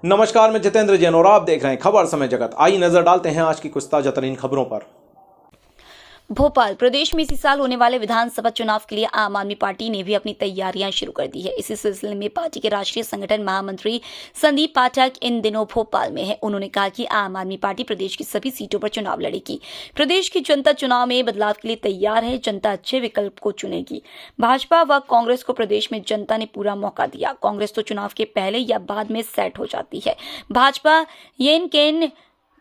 नमस्कार, मैं जितेंद्र जैन और आप देख रहे हैं खबर समय जगत। आइए नजर डालते हैं आज की कुछ ताजा तरीन खबरों पर। भोपाल प्रदेश में इसी साल होने वाले विधानसभा चुनाव के लिए आम आदमी पार्टी ने भी अपनी तैयारियां शुरू कर दी है। इसी सिलसिले में पार्टी के राष्ट्रीय संगठन महामंत्री संदीप पाठक इन दिनों भोपाल में है। उन्होंने कहा कि आम आदमी पार्टी प्रदेश की सभी सीटों पर चुनाव लड़ेगी। प्रदेश की जनता चुनाव में बदलाव के लिए तैयार है। जनता अच्छे विकल्प को चुनेगी। भाजपा व कांग्रेस को प्रदेश में जनता ने पूरा मौका दिया। कांग्रेस तो चुनाव के पहले या बाद में सेट हो जाती है। भाजपा येन केन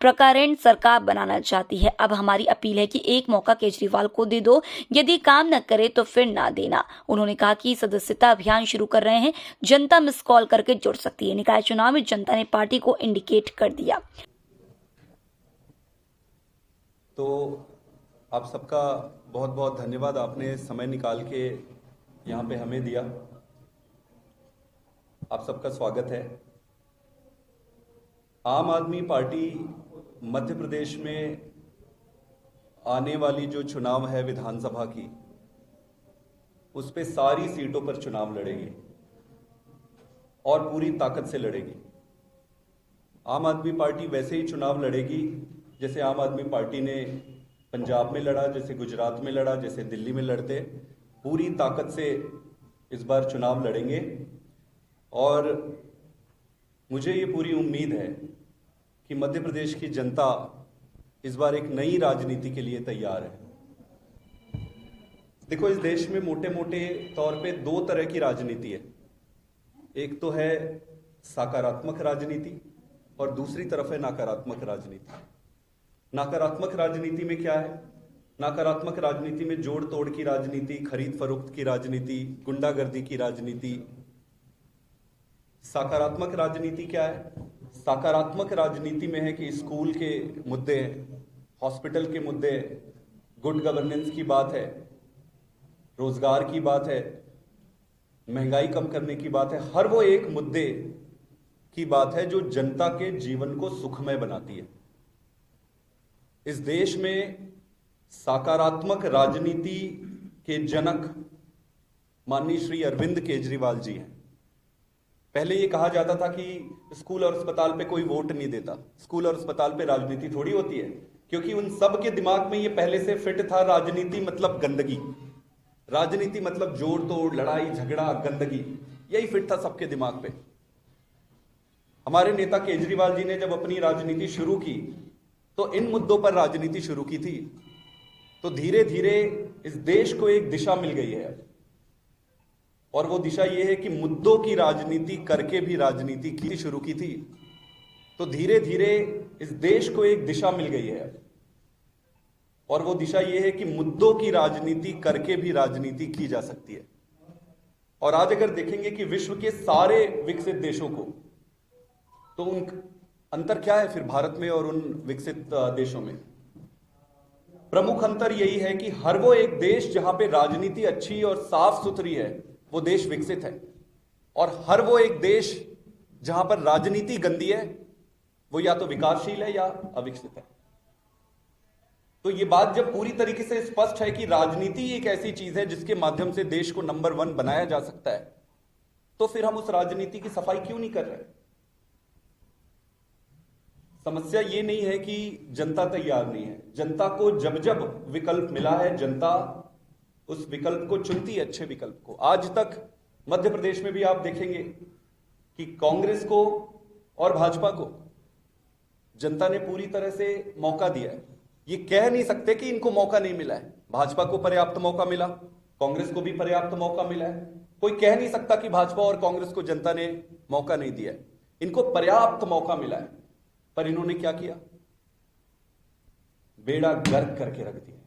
प्रकारेण सरकार बनाना चाहती है। अब हमारी अपील है कि एक मौका केजरीवाल को दे दो, यदि काम न करे तो फिर ना देना। उन्होंने कहा कि सदस्यता अभियान शुरू कर रहे हैं। जनता मिस कॉल करके जुड़ सकती है। निकाय चुनाव में जनता ने पार्टी को इंडिकेट कर दिया। तो आप सबका बहुत बहुत धन्यवाद, आपने समय निकाल के यहाँ पे हमें दिया। आप सबका स्वागत है। आम आदमी पार्टी मध्य प्रदेश में आने वाली जो चुनाव है विधानसभा की, उस पे सारी सीटों पर चुनाव लड़ेगी और पूरी ताकत से लड़ेगी। आम आदमी पार्टी वैसे ही चुनाव लड़ेगी जैसे आम आदमी पार्टी ने पंजाब में लड़ा, जैसे गुजरात में लड़ा, जैसे दिल्ली में लड़ते। पूरी ताकत से इस बार चुनाव लड़ेंगे और मुझे ये पूरी उम्मीद है कि मध्य प्रदेश की जनता इस बार एक नई राजनीति के लिए तैयार है। देखो, इस देश में मोटे मोटे तौर पे दो तरह की राजनीति है। एक तो है सकारात्मक राजनीति और दूसरी तरफ है नकारात्मक राजनीति। नकारात्मक राजनीति में क्या है? नकारात्मक राजनीति में जोड़ तोड़ की राजनीति, खरीद फरोख्त की राजनीति, गुंडागर्दी की राजनीति। सकारात्मक राजनीति क्या है? सकारात्मक राजनीति में है कि स्कूल के मुद्दे, हॉस्पिटल के मुद्दे, गुड गवर्नेंस की बात है, रोजगार की बात है, महंगाई कम करने की बात है। हर वो एक मुद्दे की बात है जो जनता के जीवन को सुखमय बनाती है। इस देश में सकारात्मक राजनीति के जनक माननीय श्री अरविंद केजरीवाल जी हैं। पहले ये कहा जाता था कि स्कूल और अस्पताल पे कोई वोट नहीं देता। स्कूल और अस्पताल पे राजनीति थोड़ी होती है, क्योंकि उन सब के दिमाग में ये पहले से फिट था, राजनीति मतलब गंदगी, राजनीति मतलब जोड़ तोड़, लड़ाई झगड़ा, गंदगी, यही फिट था सबके दिमाग पे। हमारे नेता केजरीवाल जी ने जब अपनी राजनीति शुरू की तो इन मुद्दों पर राजनीति शुरू की थी। तो धीरे धीरे इस देश को एक दिशा मिल गई है और वो दिशा ये है कि मुद्दों की राजनीति करके भी राजनीति की शुरू की थी। तो धीरे धीरे इस देश को एक दिशा मिल गई है और वो दिशा ये है कि मुद्दों की राजनीति करके भी राजनीति की जा सकती है। और आज अगर देखेंगे कि विश्व के सारे विकसित देशों को, तो उन अंतर क्या है फिर भारत में और उन विकसित देशों में? प्रमुख अंतर यही है कि हर वो एक देश जहां पे राजनीति अच्छी और साफ सुथरी है, वो देश विकसित है, और हर वो एक देश जहां पर राजनीति गंदी है, वो या तो विकासशील है या अविकसित है। तो ये बात जब पूरी तरीके से स्पष्ट है कि राजनीति एक ऐसी चीज है जिसके माध्यम से देश को नंबर 1 बनाया जा सकता है, तो फिर हम उस राजनीति की सफाई क्यों नहीं कर रहे? समस्या ये नहीं है कि जनता तैयार नहीं है। जनता को जब जब विकल्प मिला है, जनता उस विकल्प को चुनती है, अच्छे विकल्प को। आज तक मध्य प्रदेश में भी आप देखेंगे कि कांग्रेस को और भाजपा को जनता ने पूरी तरह से मौका दिया है। ये कह नहीं सकते कि इनको मौका नहीं मिला है। भाजपा को पर्याप्त मौका मिला, कांग्रेस को भी पर्याप्त मौका मिला है। कोई कह नहीं सकता कि भाजपा और कांग्रेस को जनता ने मौका नहीं दिया है। इनको पर्याप्त मौका मिला है, पर इन्होंने क्या किया? बेड़ा गर्क करके रख दिया।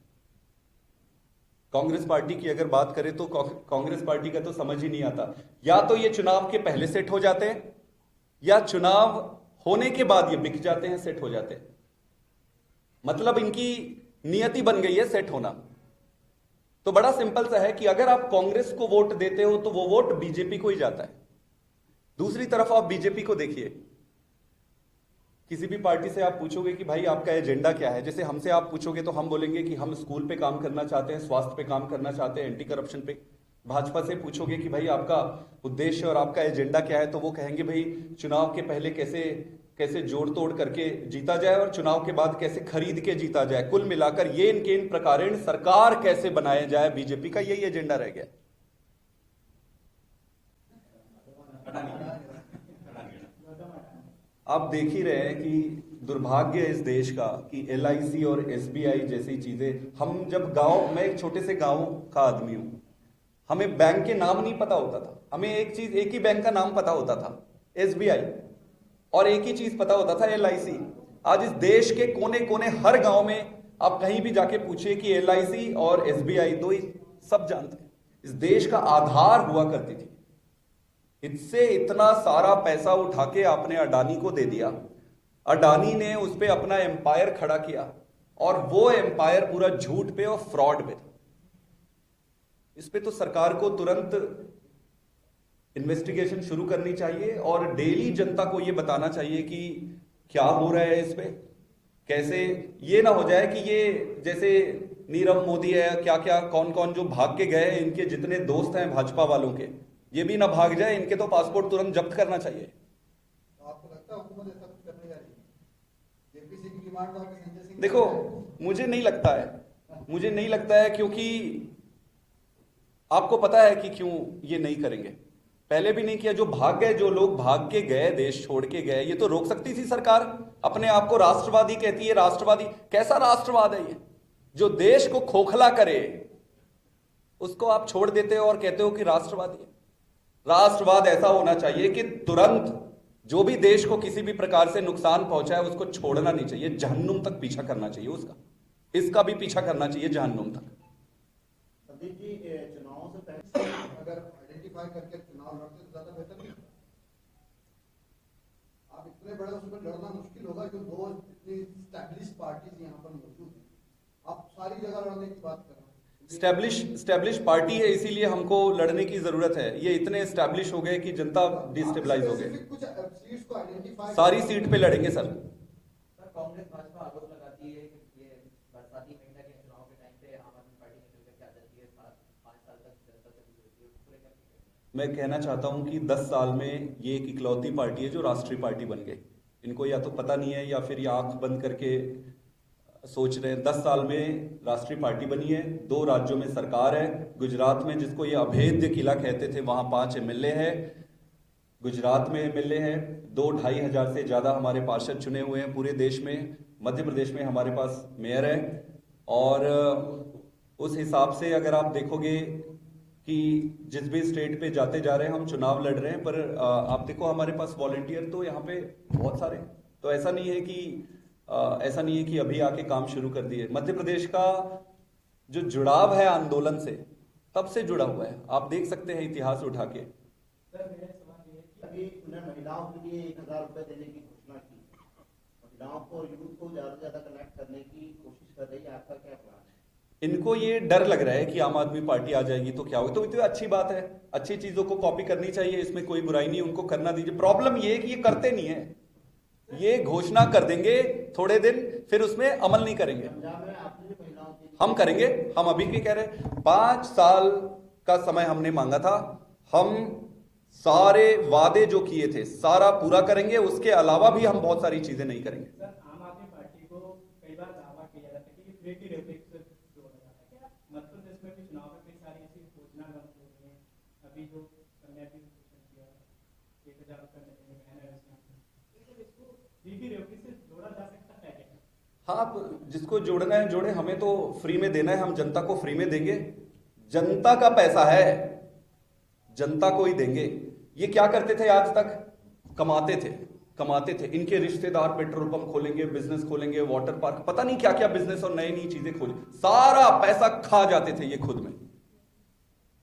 कांग्रेस पार्टी की अगर बात करें तो कांग्रेस पार्टी का तो समझ ही नहीं आता। या तो ये चुनाव के पहले सेट हो जाते हैं, या चुनाव होने के बाद ये बिक जाते हैं, सेट हो जाते हैं। मतलब इनकी नियति बन गई है सेट होना। तो बड़ा सिंपल सा है कि अगर आप कांग्रेस को वोट देते हो तो वो वोट बीजेपी को ही जाता है। दूसरी तरफ आप बीजेपी को देखिए, किसी भी पार्टी से आप पूछोगे कि भाई आपका एजेंडा क्या है, जैसे हमसे आप पूछोगे तो हम बोलेंगे कि हम स्कूल पे काम करना चाहते हैं, स्वास्थ्य पे काम करना चाहते हैं, एंटी करप्शन पे। भाजपा से पूछोगे कि भाई आपका उद्देश्य और आपका एजेंडा क्या है, तो वो कहेंगे भाई चुनाव के पहले कैसे जोड़ तोड़ करके जीता जाए और चुनाव के बाद कैसे खरीद के जीता जाए। कुल मिलाकर ये इनके इन प्रकारेण सरकार कैसे बनाया जाए, बीजेपी का यही एजेंडा रह गया। आप देख ही रहे हैं कि दुर्भाग्य है इस देश का कि LIC और SBI जैसी चीजें, हम जब गांव, मैं एक छोटे से गांव का आदमी हूं, हमें बैंक के नाम नहीं पता होता था। हमें एक ही बैंक का नाम पता होता था, SBI, और एक ही चीज पता होता था, LIC। आज इस देश के कोने कोने हर गांव में आप कहीं भी जाके पूछिए कि LIC और SBI दो ही सब जानते हैं। इस देश का आधार हुआ करती थी। इससे इतना सारा पैसा उठा के आपने अडानी को दे दिया, अडानी ने उस पर अपना एम्पायर खड़ा किया, और वो एम्पायर पूरा झूठ पे और फ्रॉड पे था। इस पे तो सरकार को तुरंत इन्वेस्टिगेशन शुरू करनी चाहिए और डेली जनता को यह बताना चाहिए कि क्या हो रहा है इस पे, कैसे ये ना हो जाए कि ये जैसे नीरव मोदी है, क्या क्या कौन कौन जो भाग के गए, इनके जितने दोस्त हैं भाजपा वालों के, ये भी ना भाग जाए। इनके तो पासपोर्ट तुरंत जब्त करना चाहिए। तो आपको लगता है हुकूमत ऐसा कुछ करने जा रही है? जेपीसी की डिमांड तो आपके संजय सिंह, देखो मुझे नहीं लगता है, क्योंकि आपको पता है कि क्यों ये नहीं करेंगे। पहले भी नहीं किया। जो भाग गए, जो लोग भाग के गए, देश छोड़ के गए, ये तो रोक सकती थी सरकार। अपने आप को राष्ट्रवादी कहती है, राष्ट्रवादी कैसा राष्ट्रवाद है ये? जो देश को खोखला करे उसको आप छोड़ देते हो और कहते हो कि राष्ट्रवादी है। राष्ट्रवाद ऐसा होना चाहिए कि तुरंत जो भी देश को किसी भी प्रकार से नुकसान पहुंचाए उसको छोड़ना नहीं चाहिए, जहन्नुम तक पीछा करना चाहिए उसका, इसका भी पीछा करना चाहिए जहन्नुम तक। संदीप जी, चुनावों से पहले अगर आइडेंटिफाई करके चुनाव लड़ते तो ज्यादा बेहतर नहीं? आप इतने बड़े उसमें लड़ना मुश्किल होगा क्योंकि दो इतनी स्टैब्लिश पार्टीज यहाँ पर मौजूद हैं। आप सारी जगह लड़ने की बात कर रहे हैं। स्टैब्लिश पार्टी है, इसीलिए हमको लड़ने की जरूरत है। ये इतने स्टैब्लिश हो गए कि जनता डिस्टेबलाइज हो गई। कुछ सीट्स को आइडेंटिफाई, सारी सीट पे लड़ेंगे सर। कांग्रेस भाजपा आरोप लगाती है कि ये बरसाती महीना के चुनाव के टाइम पे आम आदमी पार्टी निकल करके आ जाती है, 5 साल तक जनता से दूर रहती है, पूरे करके। मैं कहना चाहता हूं कि 10 साल में ये एक इकलौती पार्टी है जो राष्ट्रीय पार्टी बन गई। इनको या तो पता नहीं है या फिर ये आंख बंद करके सोच रहे हैं। 10 साल में राष्ट्रीय पार्टी बनी है, 2 राज्यों में सरकार है। गुजरात में जिसको ये अभेद्य किला कहते थे, वहां 5 MLA है। गुजरात में MLA है, 2-2.5 हजार से ज्यादा हमारे पार्षद चुने हुए हैं पूरे देश में। मध्य प्रदेश में हमारे पास मेयर है, और उस हिसाब से अगर आप देखोगे कि जिस भी स्टेट पे जाते जा रहे हैं हम चुनाव लड़ रहे हैं, पर आप देखो हमारे पास वॉलंटियर तो यहाँ पे बहुत सारे। तो ऐसा नहीं है कि अभी आके काम शुरू कर दिए। मध्य प्रदेश का जो जुड़ाव है आंदोलन से, तब से जुड़ा हुआ है। आप देख सकते हैं इतिहास उठा के। अभी उन्हें महिलाओं के लिए 1000 रुपए देने की घोषणा की, महिलाओं को और यूथ को ज्यादा से ज्यादा कनेक्ट करने की कोशिश कर रही है, आपका क्या प्लान है? इनको ये डर लग रहा है कि आम आदमी पार्टी आ जाएगी तो क्या होगा। तो अच्छी बात है, अच्छी चीजों को कॉपी करनी चाहिए, इसमें कोई बुराई नहीं, उनको करना दीजिए। प्रॉब्लम ये है कि ये करते नहीं है। ये घोषणा कर देंगे थोड़े दिन, फिर उसमें अमल नहीं करेंगे। हम करेंगे, हम अभी भी कह रहे हैं 5 साल का समय हमने मांगा था। हम सारे वादे जो किए थे सारा पूरा करेंगे, उसके अलावा भी हम बहुत सारी चीजें नहीं करेंगे। सर, आम आदमी पार्टी को कई बार दावा किया जाता है कि फ्री रेपिक्स जोड़ा जाता है। क्या मध्य प्रदेश में भी चुनाव में कई सारी ऐसी योजना बन रही है? अभी जो कन्या की किया 1000 रुपये मिलेंगे से जोड़ा जा सकता है क्या? हाँ, जिसको जोड़ना है जोड़े, हमें तो फ्री में देना है, हम जनता को फ्री में देंगे। जनता का पैसा है, जनता को ही देंगे। ये क्या करते थे आज तक? कमाते थे। इनके रिश्तेदार पेट्रोल पंप खोलेंगे, बिजनेस खोलेंगे, वाटर पार्क, पता नहीं क्या क्या बिजनेस और नई चीजें खोले, सारा पैसा खा जाते थे ये खुद में।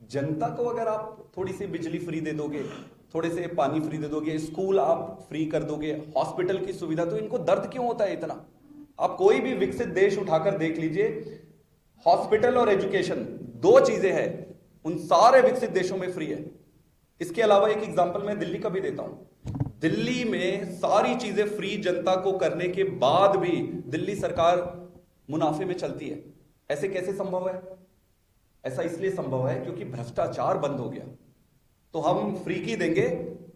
जनता को अगर आप थोड़ी सी बिजली फ्री दे दोगे, थोड़े से पानी फ्री दे दोगे, स्कूल आप फ्री कर दोगे, हॉस्पिटल की सुविधा, तो इनको दर्द क्यों होता है इतना? आप कोई भी विकसित देश उठाकर देख लीजिए, हॉस्पिटल और एजुकेशन 2 चीजें हैं, उन सारे विकसित देशों में फ्री है। इसके अलावा एक एग्जांपल मैं दिल्ली का भी देता हूं। दिल्ली में सारी चीजें फ्री जनता को करने के बाद भी दिल्ली सरकार मुनाफे में चलती है। ऐसे कैसे संभव है? ऐसा इसलिए संभव है क्योंकि भ्रष्टाचार बंद हो गया। तो हम फ्री की देंगे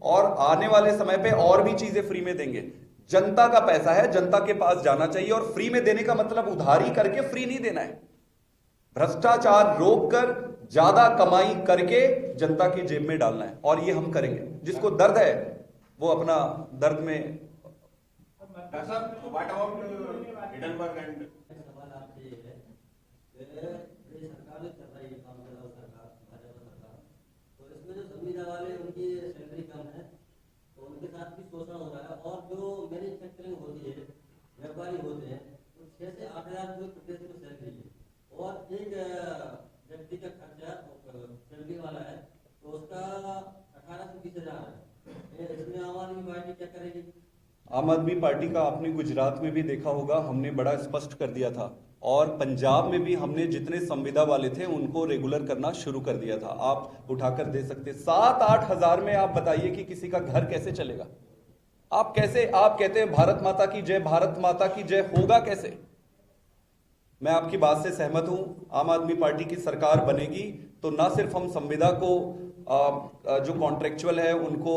और आने वाले समय पे और भी चीजें फ्री में देंगे। जनता का पैसा है, जनता के पास जाना चाहिए, और फ्री में देने का मतलब उधारी करके फ्री नहीं देना है। भ्रष्टाचार रोककर ज्यादा कमाई करके जनता की जेब में डालना है, और ये हम करेंगे। जिसको दर्द है वो अपना दर्द में। व्हाट अबाउट हिडनबर्ग एंड सवाल आपसे ये है कि ये सरकार जो चल रही है, काम कर रहा सरकार, भाजपा सरकार, तो इसमें जो संविदा वाले उनकी सैलरी कम है, तो उनके साथ भी शोषण हो रहा है। और जो मैन्युफैक्चरिंग होती है, व्यापारी होते हैं, तो 6 से 8 हज़ार रुपये प्रति को सैलरी है, और एक व्यक्ति का खर्चा सैलरी वाला है तो उसका 18 से 20 हज़ार है। इसमें आम आदमी पार्टी क्या करेगी? आम आदमी पार्टी का आपने गुजरात में भी देखा होगा, हमने बड़ा स्पष्ट कर दिया था, और पंजाब में भी हमने जितने संविदा वाले थे उनको रेगुलर करना शुरू कर दिया था। आप उठाकर दे सकते। 7-8 हज़ार में आप बताइए कि किसी का घर कैसे चलेगा? आप कहते हैं भारत माता की जय, भारत माता की जय, होगा कैसे? मैं आपकी बात से सहमत हूं। आम आदमी पार्टी की सरकार बनेगी तो ना सिर्फ हम संविदा को जो कॉन्ट्रेक्चुअल है उनको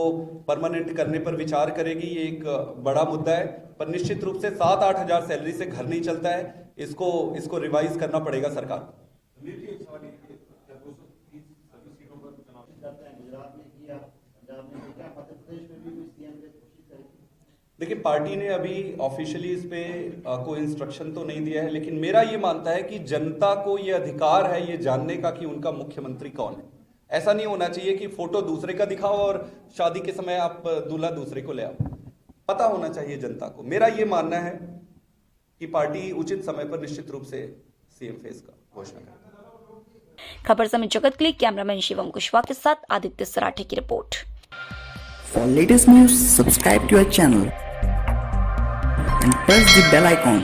परमानेंट करने पर विचार करेगी, ये एक बड़ा मुद्दा है, पर निश्चित रूप से 7-8 हज़ार सैलरी से घर नहीं चलता है। इसको रिवाइज करना पड़ेगा सरकार। गुजरात में किया, पंजाब में किया, मध्य प्रदेश में भी कोई सीएम की कोशिश करेगी? देखिए, पार्टी ने अभी ऑफिशियली इस पे कोई इंस्ट्रक्शन तो नहीं दिया है, लेकिन मेरा ये मानता है कि जनता को ये अधिकार है ये जानने का कि उनका मुख्यमंत्री कौन है। ऐसा नहीं होना चाहिए कि फोटो दूसरे का दिखाओ और शादी के समय आप दूल्हा दूसरे को ले आओ। पता होना चाहिए जनता को। मेरा ये मानना है कि पार्टी उचित समय पर निश्चित रूप से सीएम फेस का घोषणा करे। खबर समय जगत के लिए कैमरामैन शिवम कुशवाहा के साथ आदित्य सराठे की report. For latest news, subscribe to our channel and press the bell icon.